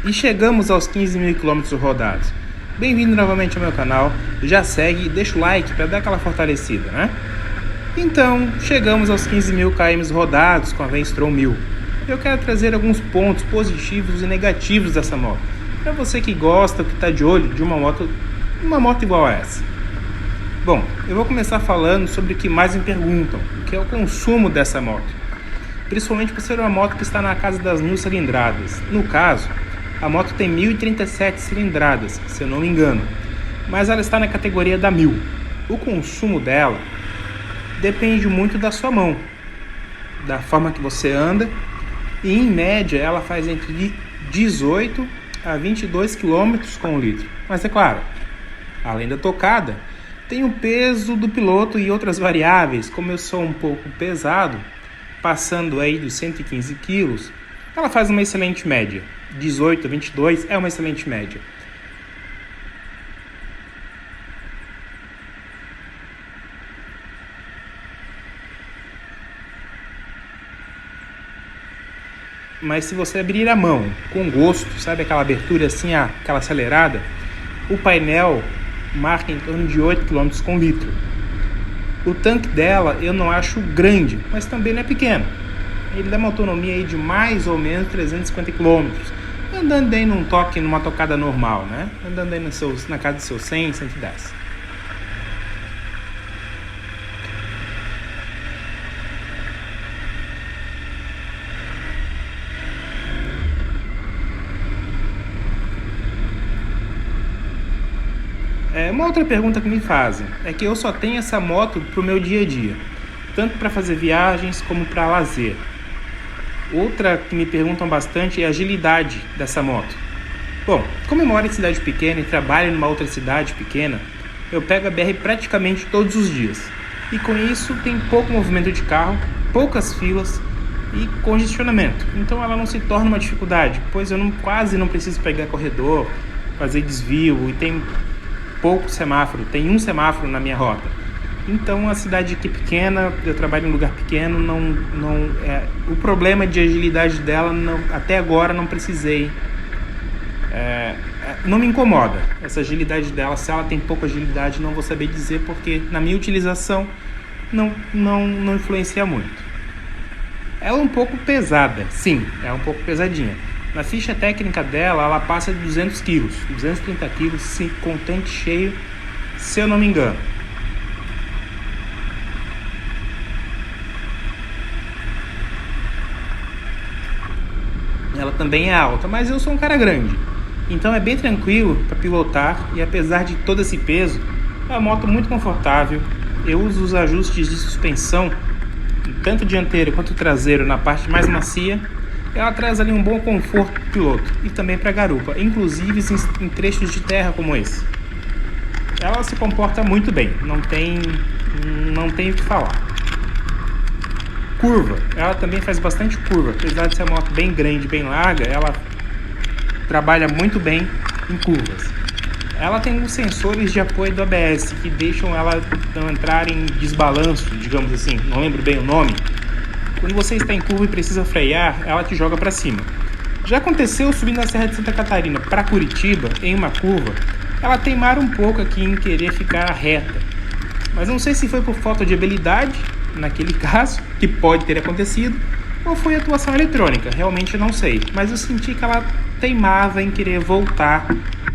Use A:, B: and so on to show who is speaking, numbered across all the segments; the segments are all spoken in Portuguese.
A: E chegamos aos 15 mil quilômetros rodados. Bem-vindo novamente ao meu canal, já segue e deixa o like para dar aquela fortalecida, né? Então, chegamos aos 15 mil km rodados com a V-Strom 1000. Eu quero trazer alguns pontos positivos e negativos dessa moto, para você que gosta, que está de olho de uma moto igual a essa. Bom, eu vou começar falando sobre o que mais me perguntam, que é o consumo dessa moto. Principalmente por ser uma moto que está na casa das 1000 cilindradas. No caso, a moto tem 1037 cilindradas, se eu não me engano, mas ela está na categoria da 1000. O consumo dela depende muito da sua mão, da forma que você anda, e em média ela faz entre 18 a 22 km com o litro. Mas é claro, além da tocada, tem o peso do piloto e outras variáveis. Como eu sou um pouco pesado, passando aí dos 115 kg, ela faz uma excelente média. 18 a 22 é uma excelente média. Mas se você abrir a mão com gosto, sabe aquela abertura assim, aquela acelerada, o painel marca em torno de 8 km com litro. O tanque dela eu não acho grande, mas também não é pequeno. Ele dá uma autonomia aí de mais ou menos 350 km, andando aí numa tocada normal, né? Andando aí na casa dos seus 100, 110. Uma outra pergunta que me fazem é que eu só tenho essa moto para o meu dia a dia, tanto para fazer viagens como para lazer. Outra que me perguntam bastante é a agilidade dessa moto. Bom, como eu moro em cidade pequena e trabalho numa outra cidade pequena, eu pego a BR praticamente todos os dias. E com isso tem pouco movimento de carro, poucas filas e congestionamento. Então ela não se torna uma dificuldade, pois eu quase não preciso pegar corredor, fazer desvio e tem pouco semáforo, tem um semáforo na minha rota. Então a cidade aqui pequena, eu trabalho em um lugar pequeno, o problema de agilidade dela até agora não precisei, não me incomoda essa agilidade dela. Se ela tem pouca agilidade, não vou saber dizer, porque na minha utilização não influencia muito. Ela é um pouco pesada, sim, é um pouco pesadinha. Na ficha técnica dela, ela passa de 200 kg, 230 kg, com tanque cheio, se eu não me engano. Ela também é alta, mas eu sou um cara grande, então é bem tranquilo para pilotar, e apesar de todo esse peso, é uma moto muito confortável. Eu uso os ajustes de suspensão, tanto dianteiro quanto traseiro, na parte mais macia. Ela traz ali um bom conforto para o piloto e também para a garupa, inclusive em trechos de terra como esse. Ela se comporta muito bem, não tem o que falar. Curva, ela também faz bastante curva, apesar de ser uma moto bem grande, bem larga, ela trabalha muito bem em curvas. Ela tem uns sensores de apoio do ABS que deixam ela não entrar em desbalanço, digamos assim, não lembro bem o nome. Quando você está em curva e precisa frear, ela te joga para cima. Já aconteceu subindo a Serra de Santa Catarina para Curitiba, em uma curva, ela teimara um pouco aqui em querer ficar reta. Mas não sei se foi por falta de habilidade, naquele caso, que pode ter acontecido, ou foi atuação eletrônica, realmente eu não sei. Mas eu senti que ela teimava em querer voltar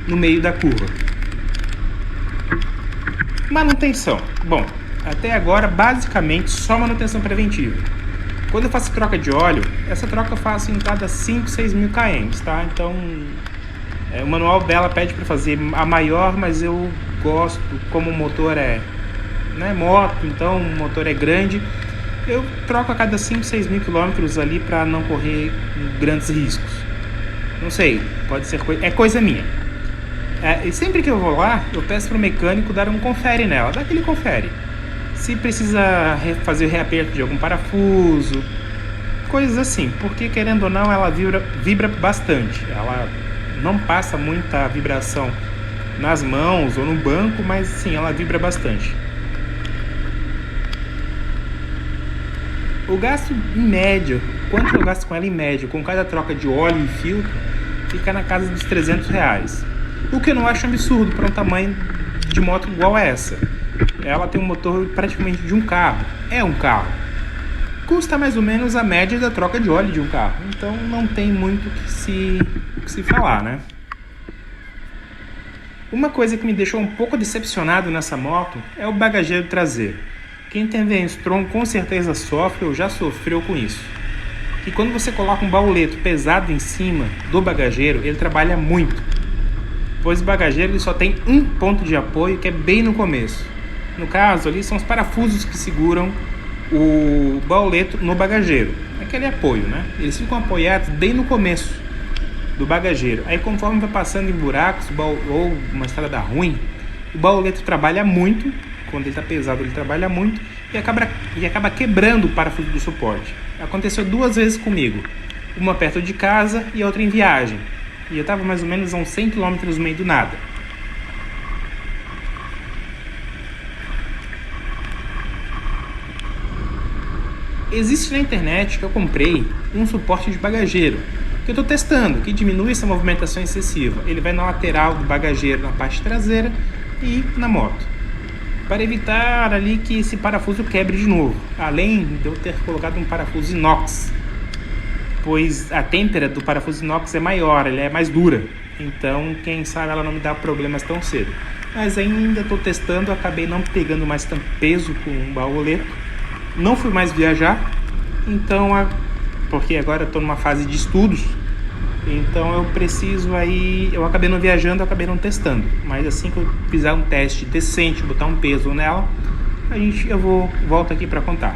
A: no meio da curva. Manutenção. Bom, até agora basicamente só manutenção preventiva. Quando eu faço troca de óleo, essa troca eu faço em cada 5, 6 mil km, tá? Então, o manual dela pede para fazer a maior, mas eu gosto, como o motor é moto, então o motor é grande, eu troco a cada 5, 6 mil quilômetros ali para não correr grandes riscos. Não sei, pode ser coisa minha. E sempre que eu vou lá, eu peço para o mecânico dar um confere nela, dá aquele confere. Se precisa fazer o reaperto de algum parafuso, coisas assim, porque querendo ou não ela vibra bastante. Ela não passa muita vibração nas mãos ou no banco, mas sim, ela vibra bastante. O gasto em média, quanto eu gasto com ela em média, com cada troca de óleo e filtro, fica na casa dos R$ 300. O que eu não acho absurdo para um tamanho de moto igual a essa. Ela tem um motor praticamente de um carro. É um carro. Custa mais ou menos a média da troca de óleo de um carro. Então não tem muito o que se falar, né? Uma coisa que me deixou um pouco decepcionado nessa moto é o bagageiro traseiro. Quem tem V-Strom com certeza sofre ou já sofreu com isso. E quando você coloca um bauleto pesado em cima do bagageiro, ele trabalha muito. Pois o bagageiro ele só tem um ponto de apoio que é bem no começo. No caso ali são os parafusos que seguram o bauleto no bagageiro. Aquele apoio, né? Eles ficam apoiados bem no começo do bagageiro. Aí conforme vai passando em buracos ou uma estrada ruim, o bauleto trabalha muito. Quando ele está pesado ele trabalha muito e acaba quebrando o parafuso do suporte. Aconteceu 2 vezes comigo, uma perto de casa e outra em viagem, e eu estava mais ou menos a uns 100 km no meio do nada. Existe na internet que eu comprei um suporte de bagageiro que eu estou testando, que diminui essa movimentação excessiva. Ele vai na lateral do bagageiro, na parte traseira e na moto, para evitar ali que esse parafuso quebre de novo, além de eu ter colocado um parafuso inox, pois a têmpera do parafuso inox é maior, ela é mais dura, então quem sabe ela não me dá problemas tão cedo. Mas ainda estou testando, acabei não pegando mais tanto peso com um bauleto, não fui mais viajar, então porque agora estou numa fase de estudos, então eu acabei não viajando, acabei não testando, mas assim que eu fizer um teste decente, botar um peso nela, eu volto aqui para contar.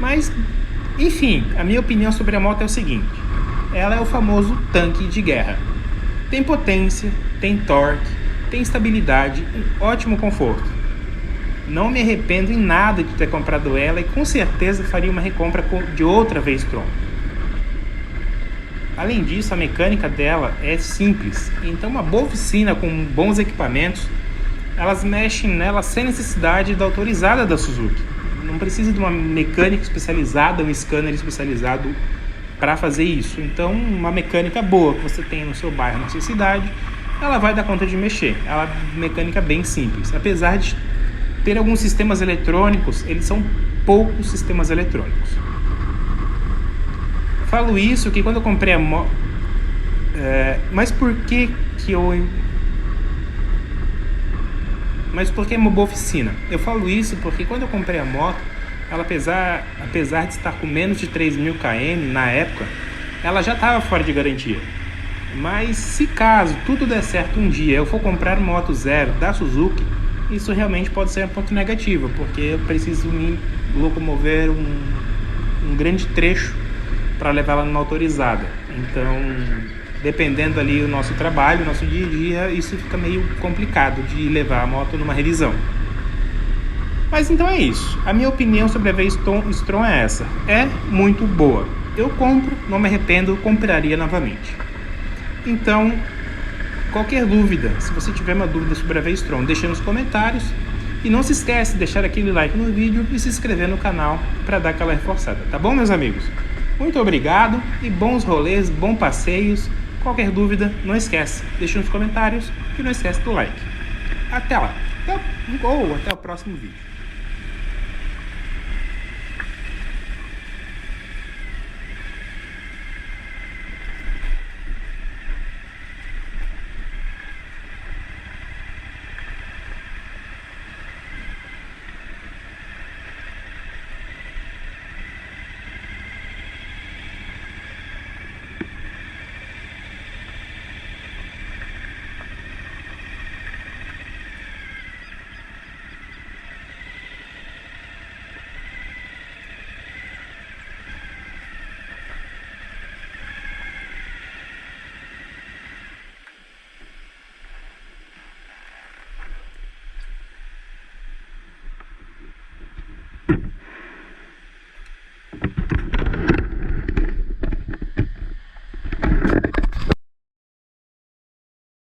A: Mas, enfim, a minha opinião sobre a moto é o seguinte: ela é o famoso tanque de guerra. Tem potência, tem torque, tem estabilidade e ótimo conforto. Não me arrependo em nada de ter comprado ela e com certeza faria uma recompra de outra V-Strom. Além disso, a mecânica dela é simples, então uma boa oficina com bons equipamentos, elas mexem nela sem necessidade da autorizada da Suzuki. Não precisa de uma mecânica especializada, um scanner especializado para fazer isso. Então, uma mecânica boa que você tem no seu bairro, na sua cidade, ela vai dar conta de mexer. Ela é uma mecânica bem simples. Apesar de ter alguns sistemas eletrônicos, eles são poucos sistemas eletrônicos. Falo isso que quando eu comprei a moto... Mas por que eu... Mas por que é uma boa oficina? Eu falo isso porque quando eu comprei a moto, ela apesar de estar com menos de 3.000 km na época, ela já estava fora de garantia. Mas se caso tudo der certo um dia, eu for comprar uma moto zero da Suzuki, isso realmente pode ser um ponto negativo, porque eu preciso me locomover um grande trecho para levar ela numa autorizada. Então, dependendo ali do nosso trabalho, nosso dia a dia, isso fica meio complicado de levar a moto numa revisão. Mas então é isso. A minha opinião sobre a V-Strom é essa. É muito boa. Eu compro, não me arrependo, compraria novamente. Então, qualquer dúvida, se você tiver uma dúvida sobre a V-Strom, deixe nos comentários. E não se esquece de deixar aquele like no vídeo e se inscrever no canal para dar aquela reforçada. Tá bom, meus amigos? Muito obrigado e bons rolês, bons passeios. Qualquer dúvida, não esquece, deixa nos comentários e não esquece do like. Até lá, até o próximo vídeo.